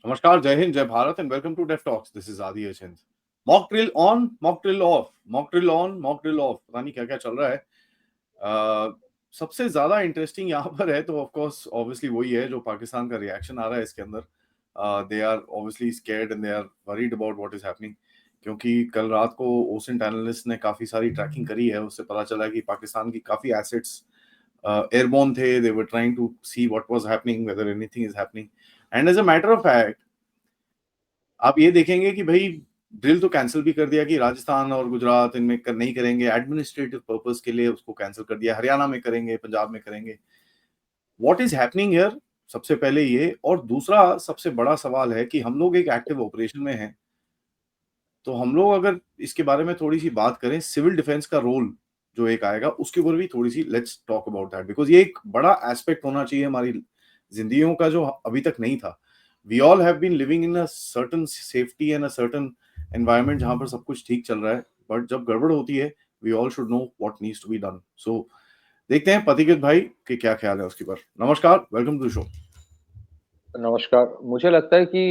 नमस्कार, जय हिंद, जय Bharat and welcome to deaf talks. This is Aadi Achint. Mock drill on, mock drill off, mock drill on, mock drill off, पता नहीं क्या-क्या चल रहा है। सबसे ज़्यादा इंटरेस्टिंग यहाँ पर है तो ऑफ कोर्स ऑब्वियसली वही है जो पाकिस्तान का रिएक्शन आ रहा है इसके अंदर। They are obviously scared and they are worried about what is happening, क्योंकि कल रात को ओसेंट एनालिस्ट ने काफ़ी सारी ट्रैकिंग करी है, उससे पता चला कि पाकिस्तान की काफ़ी एसेट्स एयरबोर्न थे। They were trying to see what was happening, whether anything is happening. And as a matter of fact आप ये देखेंगे कि भाई ड्रिल तो कैंसिल भी कर दिया कि राजस्थान और गुजरात इनमें नहीं करेंगे, एडमिनिस्ट्रेटिव पर्पस के लिए उसको कैंसिल कर दिया। हरियाणा में करेंगे, पंजाब में करेंगे। What is happening here? सबसे पहले ये, और दूसरा सबसे बड़ा सवाल है कि हम लोग एक एक्टिव ऑपरेशन में हैं, तो हम लोग अगर इसके बारे में थोड़ी सी बात करें, सिविल डिफेंस का रोल जो एक आएगा उसके ऊपर भी थोड़ी see let's talk about that, because ये एक बड़ा एस्पेक्ट होना चाहिए हमारी जिंदगियों का जो अभी तक नहीं था। We all have been living in a certain safety and a certain environment जहां पर सब कुछ ठीक चल रहा है, बट जब गड़बड़ होती है we all should know what needs to be done. So देखते हैं पथिकृत भाई के क्या ख्याल है उसके पर। नमस्कार, वेलकम टू द शो। नमस्कार। मुझे लगता है कि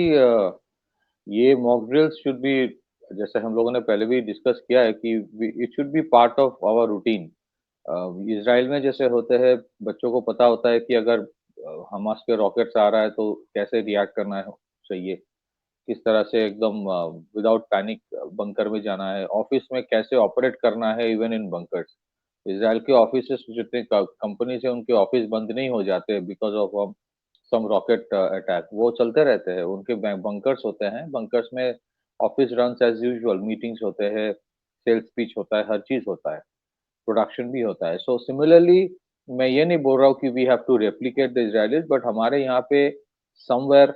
ये मॉक ड्रिल्स शुड बी, जैसे हम लोगों ने पहले भी डिस्कस किया है कि it should be part of our routine. Israel में जैसे होते हैं, बच्चों को पता होता है कि अगर हमास के रॉकेट्स आ रहा है तो कैसे रिएक्ट करना है चाहिए, किस तरह से एकदम विदाउट पैनिक बंकर में जाना है, ऑफिस में कैसे ऑपरेट करना है इवन इन बंकर्स। इजराइल के ऑफिस जितने कंपनी से उनके ऑफिस बंद नहीं हो जाते because of some rocket attack, वो चलते रहते हैं। उनके बंकर्स होते हैं, बंकर्स में office runs as usual, meetings होते हैं, सेल्स पिच होता है, हर चीज होता है, प्रोडक्शन भी होता है। सो सिमिलरली मैं ये नहीं बोल रहा हूँ कि we have to replicate the Israelis, but हमारे यहाँ पे समवेयर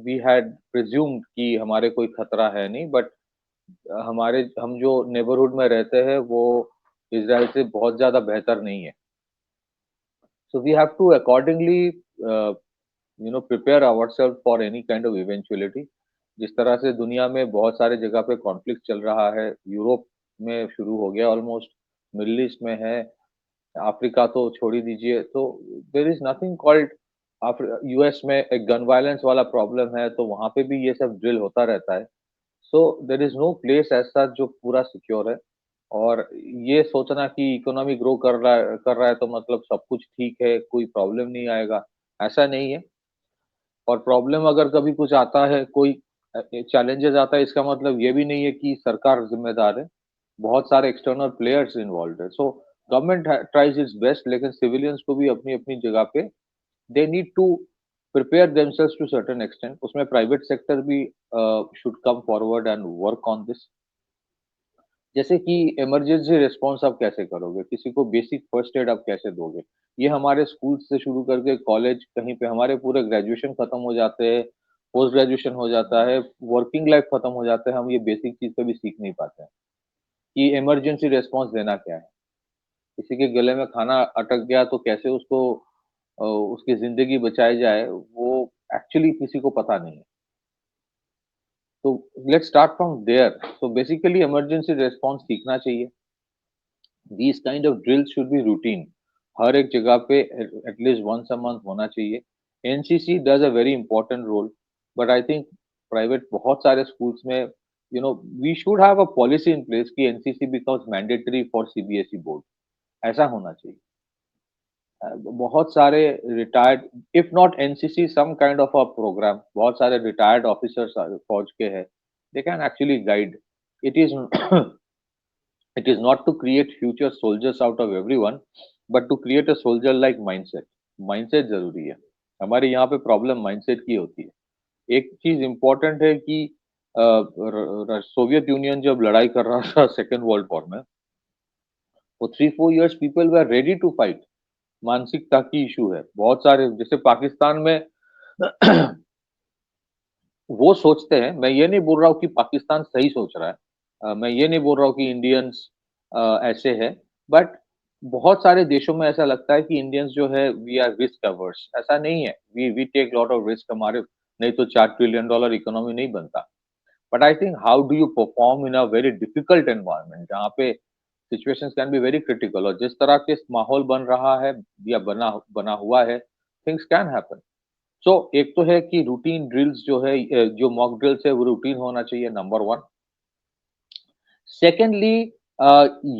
वी हैड प्रिज्यूम्ड कि हमारे कोई खतरा है नहीं, बट हम जो नेबरहुड में रहते हैं वो इजराइल से बहुत ज्यादा बेहतर नहीं है। So we have to accordingly prepare ourselves for any kind of eventuality। जिस तरह से दुनिया में बहुत सारे जगह पे कॉन्फ्लिक्ट चल रहा है, यूरोप में शुरू हो गया ऑलमोस्ट, मिडिल ईस्ट में है, अफ्रीका तो छोड़ ही दीजिए। तो there is nothing called, US में एक गन वायलेंस वाला प्रॉब्लम है, तो वहां पे भी ये सब ड्रिल होता रहता है। सो देर इज नो प्लेस ऐसा जो पूरा सिक्योर है। और ये सोचना कि इकोनॉमी ग्रो कर रहा है तो मतलब सब कुछ ठीक है, कोई प्रॉब्लम नहीं आएगा, ऐसा नहीं है। और प्रॉब्लम अगर कभी कुछ आता है, कोई चैलेंजेस आता है, इसका मतलब ये भी नहीं है कि सरकार जिम्मेदार है। बहुत सारे एक्सटर्नल प्लेयर्स इन्वॉल्व है। So government tries its best, लेकिन सिविलियंस को भी अपनी अपनी जगह पे they need to prepare themselves to certain extent. उसमें प्राइवेट सेक्टर भी should come forward and work on this. जैसे कि इमरजेंसी रिस्पॉन्स आप कैसे करोगे, किसी को बेसिक फर्स्ट एड आप कैसे दोगे, ये हमारे स्कूल से शुरू करके कॉलेज, कहीं पे हमारे पूरे ग्रेजुएशन खत्म हो जाते हैं, पोस्ट ग्रेजुएशन हो जाता है, वर्किंग लाइफ खत्म हो जाता है, हम ये बेसिक चीज कभी सीख नहीं पाते हैं कि इमरजेंसी रिस्पॉन्स देना क्या है। किसी के गले में खाना अटक गया तो कैसे उसको उसकी जिंदगी बचाई जाए, वो एक्चुअली किसी को पता नहीं है। तो let's start from there. So basically emergency response सीखना चाहिए। These kind of drills should be routine। हर एक जगह पे एटलीस्ट वंस अ मंथ होना चाहिए। NCC does a very important role, but I think private बहुत सारे स्कूल्स में we should have a policy in place कि NCC becomes mandatory for CBSE board, ऐसा होना चाहिए। बहुत सारे retired, if not NCC some kind of a program, बहुत सारे रिटायर्ड ऑफिसर्स फौज के हैं, they can actually guide. It is It is not to create future soldiers out of everyone, but to create a soldier like mindset। Mindset जरूरी है। हमारे यहाँ पे प्रॉब्लम माइंडसेट की होती है। एक चीज इम्पोर्टेंट है कि सोवियत यूनियन जब लड़ाई कर रहा था सेकेंड वर्ल्ड वॉर में, वो 3-4 years people were ready to fight. मानसिकता की इशू है बहुत सारे, जैसे पाकिस्तान में वो सोचते हैं। मैं ये नहीं बोल रहा हूँ कि पाकिस्तान सही सोच रहा है, मैं ये नहीं बोल रहा हूँ कि इंडियंस ऐसे है, बट बहुत सारे देशों में ऐसा लगता है कि इंडियंस जो है वी आर रिस्क अवर्स। ऐसा नहीं है, we take lot of risk. हमारे नहीं तो $4 ट्रिलियन इकोनॉमी नहीं बनता। But I think how do you perform in a very difficult environment जहाँ पे situations can be very critical, और जिस तरह के माहौल बन रहा है या बना बना हुआ है, थिंग्स कैन हैपन। सो एक तो है कि रूटीन ड्रिल्स जो है, जो मॉक ड्रिल्स है वो रूटीन होना चाहिए, नंबर 1। सेकेंडली,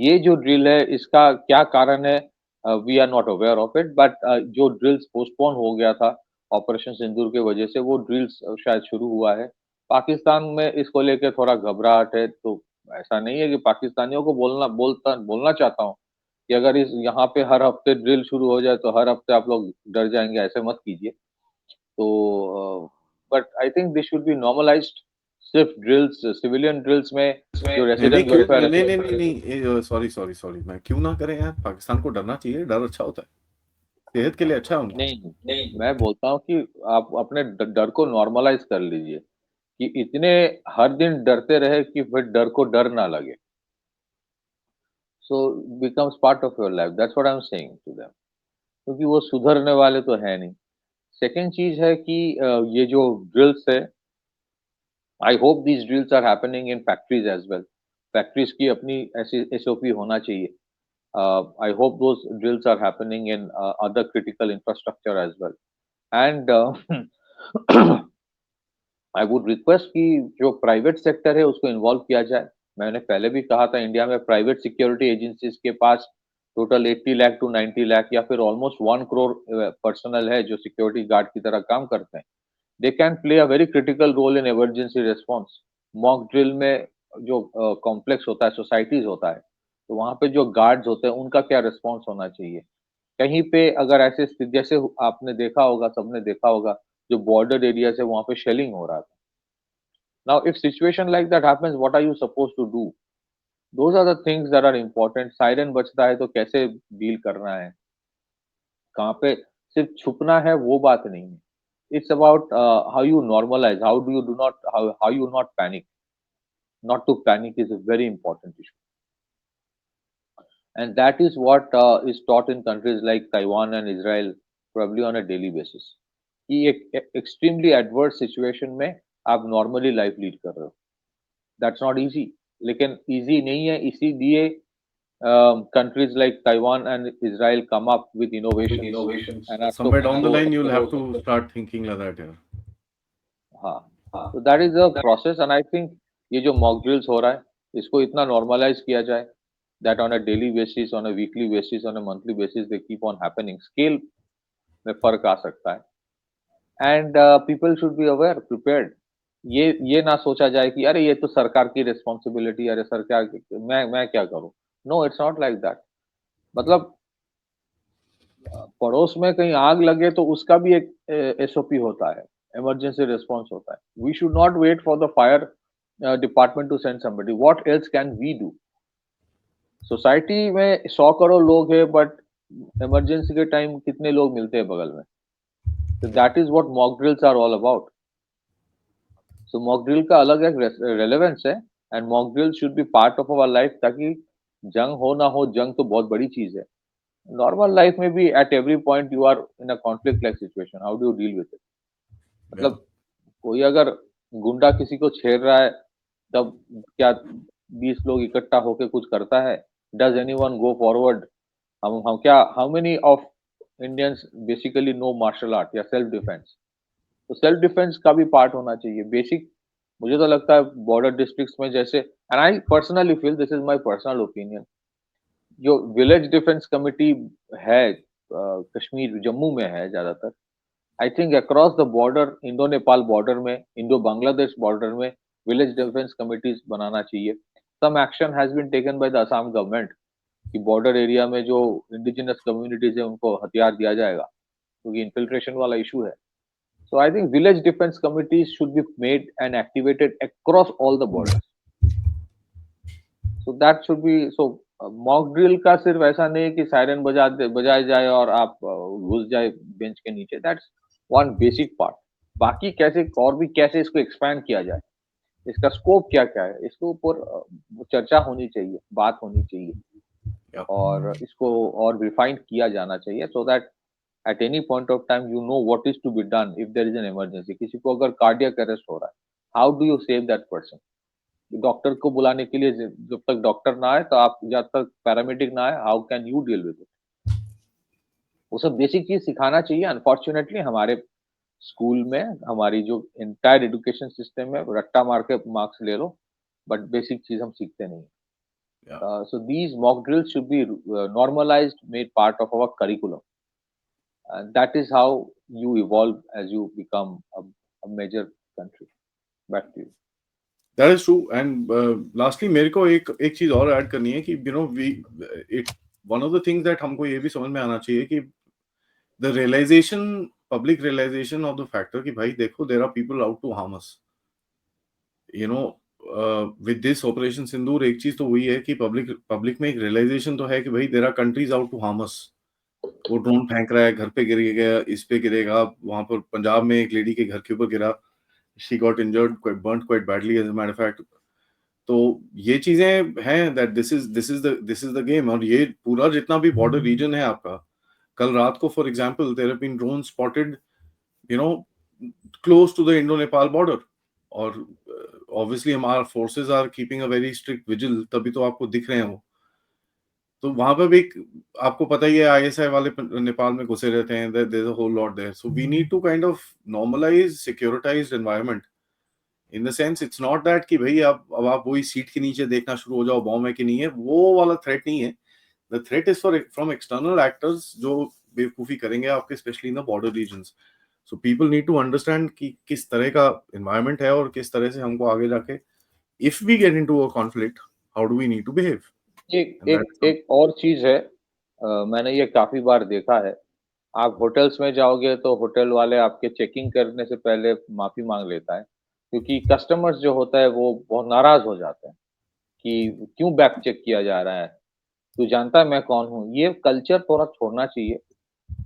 ये जो ड्रिल है इसका क्या कारण है, we are not aware of it, but जो ड्रिल्स पोस्टपोन हो गया था ऑपरेशन सिंदूर के वजह से, वो ड्रिल्स शायद शुरू हुआ है। पाकिस्तान में इसको लेके थोड़ा घबराहट है, तो ऐसा नहीं है कि पाकिस्तानियों को बोलना चाहता हूँ कि अगर इस यहाँ पे हर हफ्ते ड्रिल शुरू हो जाए तो हर हफ्ते आप लोग डर जाएंगे, ऐसे मत कीजिए। तो but I think this should be normalised. सिर्फ ड्रिल्स, सिविलियन ड्रिल्स में जो नहीं नहीं रेसिडेंट क्यों, वेलफेयर, नहीं नहीं नहीं नहीं, सॉरी सॉरी सॉरी, मैं क्यों ना करें यार, पाकिस्तान को डरना चाहिए, डर अच्छा होता है, सेहत के लिए अच्छा है उनका। नहीं, मैं बोलता हूँ कि आप अपने डर को नॉर्मलाइज कर लीजिए, कि इतने हर दिन डरते रहे कि फिर डर को डर ना लगे। So becomes part of your life, that's what I am saying to them, क्योंकि वो सुधरने वाले तो है नहीं। सेकेंड चीज है कि ये जो ड्रिल्स है, I hope these drills are happening in factories as well. Factories की अपनी ऐसी एसओपी होना चाहिए। I hope those drills are happening in other critical infrastructure as well. And I would request कि जो प्राइवेट सेक्टर है उसको इन्वॉल्व किया जाए। मैंने पहले भी कहा था, इंडिया में प्राइवेट सिक्योरिटी एजेंसीज के पास टोटल 80 लाख टू 90 लाख या फिर ऑलमोस्ट 1 करोड़ पर्सनल है जो सिक्योरिटी गार्ड की तरह काम करते हैं। They can play a very critical role in emergency response. Mock drill में जो कॉम्प्लेक्स होता है, सोसाइटीज होता है, तो वहाँ पे जो गार्ड्स होते हैं उनका क्या रिस्पॉन्स होना चाहिए। कहीं पे अगर ऐसे स्थिति, जैसे आपने देखा होगा, सबने देखा होगा, जो बॉर्डर एरिया है वहाँ पे शेलिंग हो रहा था। Now, if situation like that happens, what are you supposed to do? Those are the things that are important. Siren बजता है तो कैसे डील करना है, कहाँ पे सिर्फ छुपना है, वो बात नहीं है। It's about how you normalize, how do you do not, how you not panic. Not to panic is a very important issue, and that is what is taught in countries like Taiwan and Israel, probably on a daily basis. कि एक extremely adverse situation में आप normally life lead कर रहे हो। That's not easy, लेकिन easy नहीं है, इसीलिए countries like Taiwan and Israel come up with innovations and are Somewhere down the line you'll have to start thinking like that, yeah. हाँ, तो that is the process, and I think ये जो mock drills हो रहा है, इसको इतना normalize किया जाए that on a daily basis, on a weekly basis, on a monthly basis, they keep on happening. Scale में फर्क आ सकता है, and people should be aware, prepared. ये ना सोचा जाए कि अरे ये तो सरकार की रिस्पॉन्सिबिलिटी, अरे सरकार मैं क्या करूं। No, it's not like that. मतलब पड़ोस में कहीं आग लगे तो उसका भी एक एसओपी होता है, इमरजेंसी रिस्पॉन्स होता है। We should not wait for the fire department to send somebody, what else can we do. Society में 100 करोड़ लोग हैं, बट इमरजेंसी के टाइम कितने लोग मिलते हैं बगल में। तो that is what mock drills are all about. So mock drill का अलग एक रेलेवेंस है, and mock drill should be part of our life, ताकि जंग हो ना हो, जंग तो बहुत बड़ी चीज है। नॉर्मल लाइफ में भी at every point you are in a conflict like situation, how do you deal with it. Yeah. मतलब कोई अगर गुंडा किसी को छेड़ रहा है, तब क्या 20 लोग इकट्ठा होकर कुछ करता है? Does anyone go forward? हम क्या, how many of Indians basically know martial art या सेल्फ डिफेंस? तो सेल्फ डिफेंस का भी पार्ट होना चाहिए बेसिक। मुझे तो लगता है बॉर्डर डिस्ट्रिक्ट्स में जैसे, and I personally feel, this is my personal opinion, जो विलेज डिफेंस कमिटी है कश्मीर जम्मू में है ज्यादातर, I think across the border, Indo Nepal border में, इंडो बांग्लादेश बॉर्डर में विलेज डिफेंस कमिटीज बनाना चाहिए। Some action has been taken by the Assam government कि बॉर्डर एरिया में जो इंडिजिनस कम्युनिटीज है उनको हथियार दिया जाएगा, क्योंकि इन्फिल्ट्रेशन वाला इशू है। So I think village defense committees should be made and activated across all the borders. So that should be so। Mock drill का सिर्फ ऐसा नहीं है कि सायरन बजाए जाए और आप घुस जाए बेंच के नीचे, दैट्स वन बेसिक पार्ट। बाकी कैसे और भी कैसे इसको एक्सपैंड किया जाए, इसका स्कोप क्या क्या है, इसके ऊपर चर्चा होनी चाहिए, बात होनी चाहिए, Yeah. और इसको और रिफाइंड किया जाना चाहिए, so that at any point of time you know what is to be done if there is an emergency। किसी को अगर कार्डियक अरेस्ट हो रहा है, how do you save that person? Doctor को बुलाने के लिए जब तक डॉक्टर ना आए, तो आप जब तक पैरामेडिक ना आए, how can you deal with it? वो सब बेसिक चीज सिखाना चाहिए। अनफॉर्चुनेटली हमारे स्कूल में हमारी जो एंटायर एजुकेशन सिस्टम है, रट्टा मार के मार्क्स ले लो, बट बेसिक चीज हम सीखते नहीं। Yeah. So these mock drills should be normalized, made part of our curriculum. That is how you evolve as you become a major country. Back to you. That is true. And lastly, मेरे को एक चीज और add करनी है कि one of the things that हमको ये भी समझ में आना चाहिए कि the public realization of the factor कि भाई देखो, there are people out to harm us. With this Operation Sindoor, एक चीज तो वही है कि पब्लिक में एक रियलाइजेशन तो है कि भाई there are countries out to harm us. वो ड्रोन फेंक रहा है, घर पे गिरेगा, इस पे गिरेगा। वहां पर पंजाब में एक लेडी के घर के ऊपर गिरा, she got injured, burned quite badly as a matter of fact. तो ये चीजें हैं that this is the game. और ये पूरा जितना भी बॉर्डर रीजन है आपका, कल रात को for example there have been drone spotted close to the Indo Nepal border. और ऑब्वियसली हमारा forces are keeping a very strict vigil, तभी तो आपको दिख रहे हैं वो। तो वहां पर भी आपको पता ही है, आईएसआई वाले नेपाल में घुसे रहते हैं, there is a whole lot there. So we need to kind of normalise securitised environment. In the sense it's not that कि भाई अब आप वही सीट के नीचे देखना शुरू हो जाओ बॉम्ब है कि नहीं है, वो वाला थ्रेट नहीं है। The threat is from external actors जो बेवकूफी करेंगे आपके, specially in the border regions. So people need to understand कि किस तरह का एनवायरनमेंट है और किस तरह से हमको आगे जाके, if we get into a conflict, how do we need to behave. एक और चीज है, मैंने ये काफी बार देखा है। आप होटल्स में जाओगे तो होटल वाले आपके चेकिंग करने से पहले माफी मांग लेता है, क्योंकि कस्टमर्स जो होता है वो बहुत नाराज हो जाते हैं कि क्यों बैग चेक किया जा रहा है, तू जानता है मैं कौन हूँ। ये कल्चर थोड़ा छोड़ना चाहिए।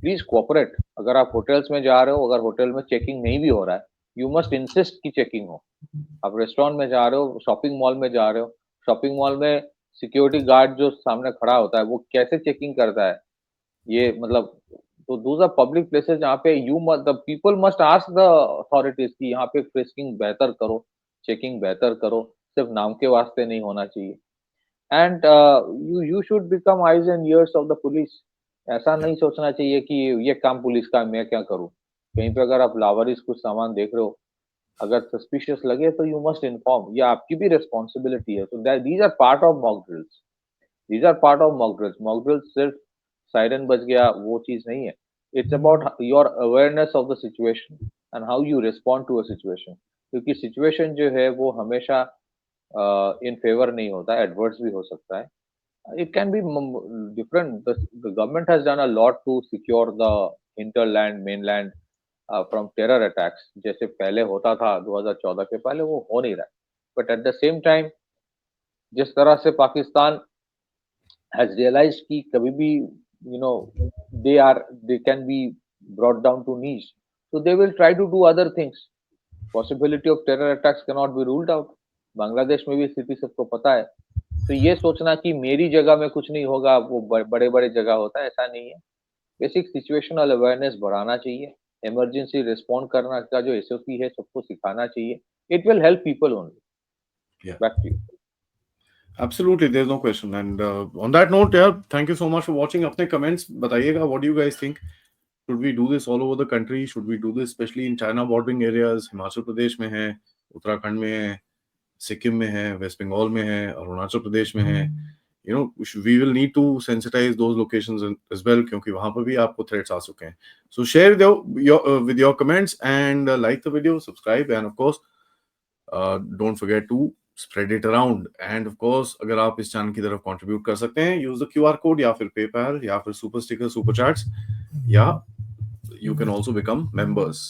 Please cooperate. अगर आप होटल्स में जा रहे हो, अगर होटल में चेकिंग नहीं भी हो रहा है, यू मस्ट इंसिस्ट की चेकिंग हो। आप रेस्टोरेंट में जा रहे हो, शॉपिंग मॉल में जा रहे हो, शॉपिंग मॉल में सिक्योरिटी गार्ड जो सामने खड़ा होता है वो कैसे चेकिंग करता है, ये मतलब, तो दोज आर पब्लिक प्लेसेस जहाँ पे the people must ask the authorities कि यहाँ पे फ्रिस्किंग बेहतर करो, चेकिंग बेहतर करो, सिर्फ नाम के वास्ते नहीं होना चाहिए। And you should become eyes and years of the police. ऐसा नहीं सोचना चाहिए कि ये काम पुलिस का, मैं क्या करूँ। कहीं पे अगर आप लावारिस कुछ सामान देख रहे हो, अगर सस्पिशियस लगे तो यू मस्ट इन्फॉर्म, ये आपकी भी रिस्पॉन्सिबिलिटी है। So that these are part of mock drills. These are part of mock drills. Mock drills सिर्फ सायरन बज गया वो चीज नहीं है। It's about your awareness of the situation and how you respond to a situation. क्योंकि situation जो है वो हमेशा इन फेवर नहीं होता, एडवर्स भी हो सकता है। It can be different. The government has done a lot to secure the hinterland, mainland from terror attacks. जैसे पहले होता था 2014 के पहले, वो हो नहीं रहा है। But at the same time, जिस तरह से पाकिस्तान has realized कि कभी भी they can be brought down to knees, so they will try to do other things. Possibility of terror attacks cannot be ruled out. Bangladesh में भी स्थिति सबको पता है। तो ये सोचना कि मेरी जगह में कुछ नहीं होगा, वो बड़े बड़े जगह होता है, ऐसा नहीं है। बेसिक सिचुएशनल अवेयरनेस बढ़ाना चाहिए। इमरजेंसी रिस्पॉन्ड करना का जो एसओपी है सबको सिखाना चाहिए। It will help people only. Back to you. Absolutely, there's no question. And on that note, yeah, thank you so much for watching. अपने comments बताइएगा, what do you guys think? Should we do this all over the country? Should we do this especially in China bordering areas? Himachal Pradesh में है, उत्तराखंड में है, सिक्किम में है, waste Bengal में है, अरुणाचल प्रदेश में है। We will need to sensitize those locations as well, क्योंकि वहां पर भी आपको threats आ चुके हैं. So share with your comments and like the video, subscribe, and of course don't forget to spread it around. And of course अगर आप इस चैनल की तरफ contribute कर सकते हैं, use the QR code या फिर PayPal या फिर super sticker, super chats, या you can also become members.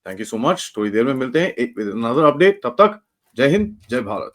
Thank you so much. थोड़ी देर में मिलते हैं with another update. तब तक जय हिंद, जय भारत।